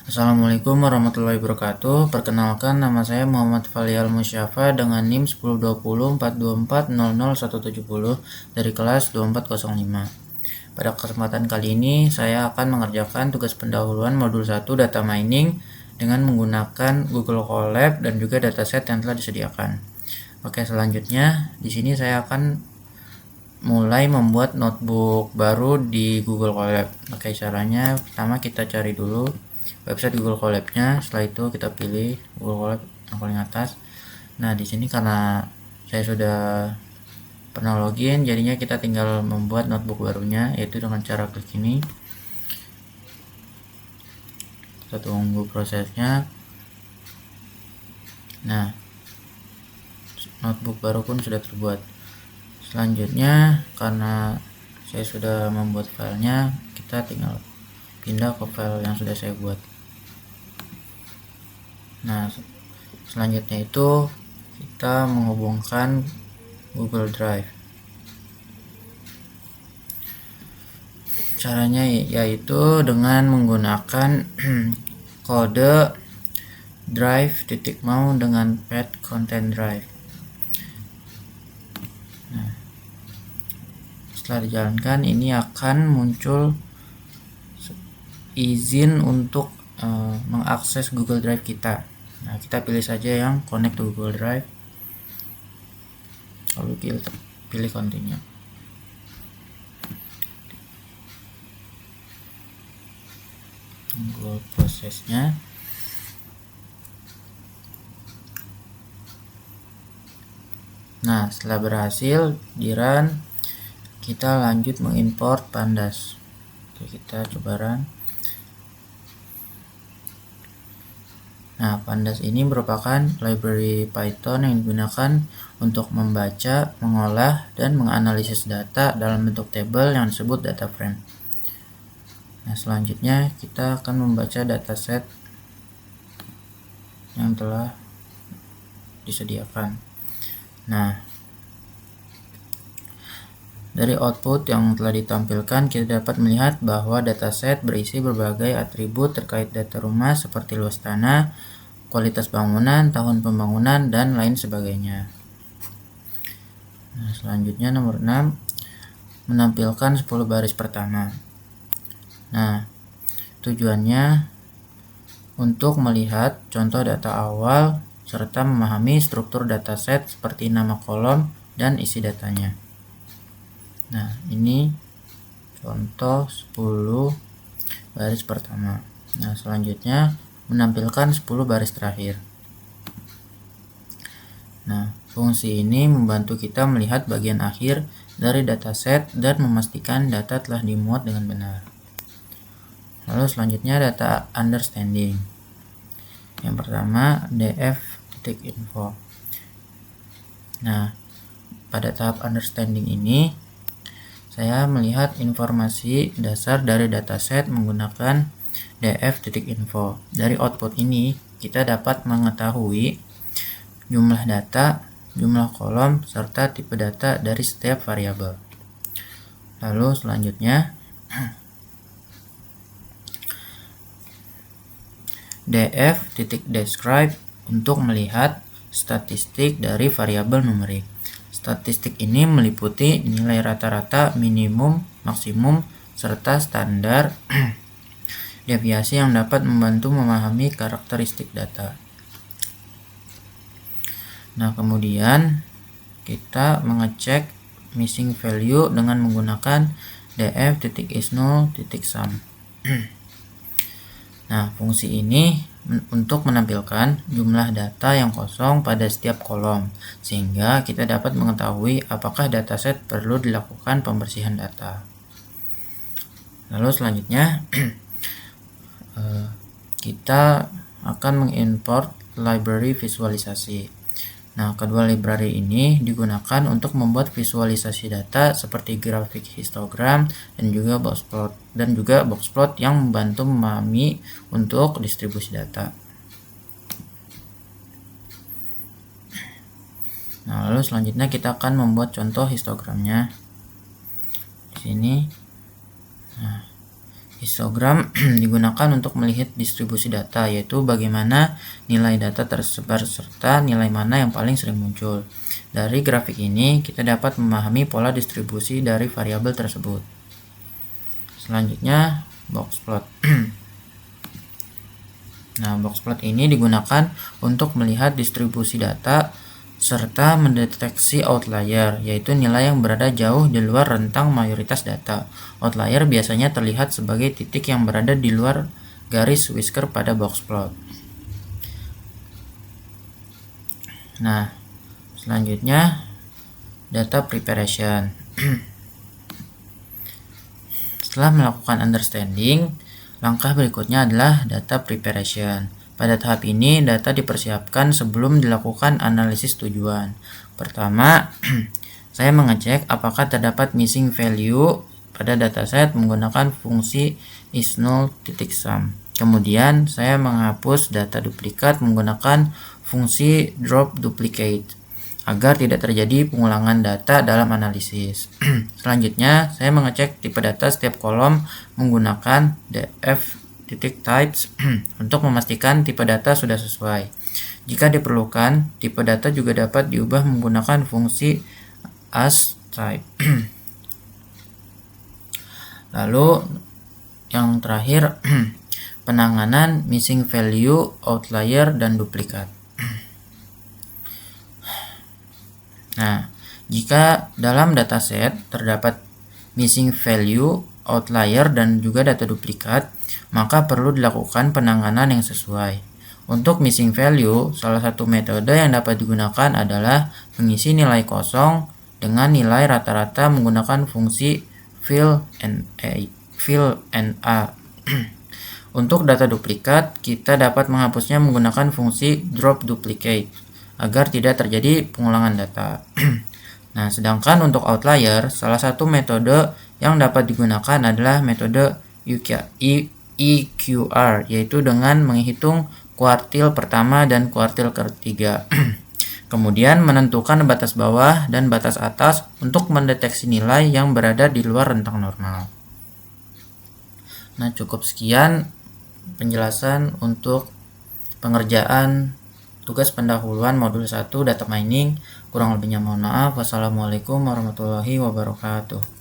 Assalamualaikum warahmatullahi wabarakatuh. Perkenalkan, nama saya Muhammad Falial Musyafa dengan NIM 102042400170 dari kelas 2405. Pada kesempatan kali ini, saya akan mengerjakan tugas pendahuluan modul 1 data mining dengan menggunakan Google Colab dan juga dataset yang telah disediakan. Oke, selanjutnya di sini saya akan mulai membuat notebook baru di Google Colab. Oke, caranya pertama kita cari dulu website Google Colab-nya. Setelah itu kita pilih Google Colab yang paling atas. Nah, di sini karena saya sudah pernah login, jadinya kita tinggal membuat notebook barunya, yaitu dengan cara klik ini. Kita tunggu prosesnya. Nah, notebook baru pun sudah terbuat. Selanjutnya, karena saya sudah membuat filenya, kita tinggal pindah ke file yang sudah saya buat. Nah, selanjutnya itu kita menghubungkan Google Drive. Caranya yaitu dengan menggunakan kode drive.mau dengan path content drive. Nah, setelah dijalankan, ini akan muncul izin untuk mengakses Google Drive kita. Nah, kita pilih saja yang connect to Google Drive, lalu pilih continue. Tunggu prosesnya. Nah, setelah berhasil di run, kita lanjut mengimport pandas. Oke, kita coba run. Nah, pandas ini merupakan library Python yang digunakan untuk membaca, mengolah, dan menganalisis data dalam bentuk tabel yang disebut data frame. Nah, selanjutnya kita akan membaca dataset yang telah disediakan. Nah, dari output yang telah ditampilkan, kita dapat melihat bahwa dataset berisi berbagai atribut terkait data rumah seperti luas tanah, kualitas bangunan, tahun pembangunan, dan lain sebagainya. Nah, selanjutnya nomor 6, menampilkan 10 baris pertama. Nah, tujuannya untuk melihat contoh data awal serta memahami struktur dataset seperti nama kolom dan isi datanya. Nah, ini contoh 10 baris pertama. Nah, selanjutnya menampilkan 10 baris terakhir. Nah, fungsi ini membantu kita melihat bagian akhir dari dataset dan memastikan data telah dimuat dengan benar. Lalu selanjutnya data understanding. Yang pertama df.info. Nah, pada tahap understanding ini saya melihat informasi dasar dari dataset menggunakan df.info. Dari output ini kita dapat mengetahui jumlah data, jumlah kolom, serta tipe data dari setiap variabel. Lalu selanjutnya df.describe untuk melihat statistik dari variabel numerik. Statistik ini meliputi nilai rata-rata, minimum, maksimum, serta standar deviasi yang dapat membantu memahami karakteristik data. Nah, kemudian kita mengecek missing value dengan menggunakan df.isNull.sum. Nah, fungsi ini untuk menampilkan jumlah data yang kosong pada setiap kolom, sehingga kita dapat mengetahui apakah dataset perlu dilakukan pembersihan data. Lalu selanjutnya kita akan mengimport library visualisasi. Nah, kedua library ini digunakan untuk membuat visualisasi data seperti grafik histogram dan juga boxplot yang membantu memahami untuk distribusi data. Nah, lalu selanjutnya kita akan membuat contoh histogramnya di sini. Nah, Histogram digunakan untuk melihat distribusi data, yaitu bagaimana nilai data tersebar serta nilai mana yang paling sering muncul. Dari grafik ini, kita dapat memahami pola distribusi dari variabel tersebut. Selanjutnya, box plot. Nah, box plot ini digunakan untuk melihat distribusi data serta mendeteksi outlier, yaitu nilai yang berada jauh di luar rentang mayoritas data. Outlier biasanya terlihat sebagai titik yang berada di luar garis whisker pada box plot. Nah, selanjutnya data preparation. Setelah melakukan understanding, langkah berikutnya adalah data preparation. Pada tahap ini, data dipersiapkan sebelum dilakukan analisis tujuan. Pertama, saya mengecek apakah terdapat missing value pada dataset menggunakan fungsi isNull.sum. Kemudian, saya menghapus data duplikat menggunakan fungsi drop duplicate agar tidak terjadi pengulangan data dalam analisis. Selanjutnya, saya mengecek tipe data setiap kolom menggunakan df.types untuk memastikan tipe data sudah sesuai. Jika diperlukan, tipe data juga dapat diubah menggunakan fungsi asType. Lalu, yang terakhir, penanganan missing value, outlier, dan duplikat. Nah, jika dalam dataset terdapat missing value, outlier, dan juga data duplikat, maka perlu dilakukan penanganan yang sesuai. Untuk missing value, salah satu metode yang dapat digunakan adalah mengisi nilai kosong dengan nilai rata-rata menggunakan fungsi fill and a. Untuk data duplikat, kita dapat menghapusnya menggunakan fungsi drop duplicate agar tidak terjadi pengulangan data. Nah, sedangkan untuk outlier, salah satu metode yang dapat digunakan adalah metode EQR, yaitu dengan menghitung kuartil pertama dan kuartil ketiga. Kemudian menentukan batas bawah dan batas atas untuk mendeteksi nilai yang berada di luar rentang normal. Nah, cukup sekian penjelasan untuk pengerjaan tugas pendahuluan modul 1 data mining. Kurang lebihnya mohon maaf. Wassalamualaikum warahmatullahi wabarakatuh.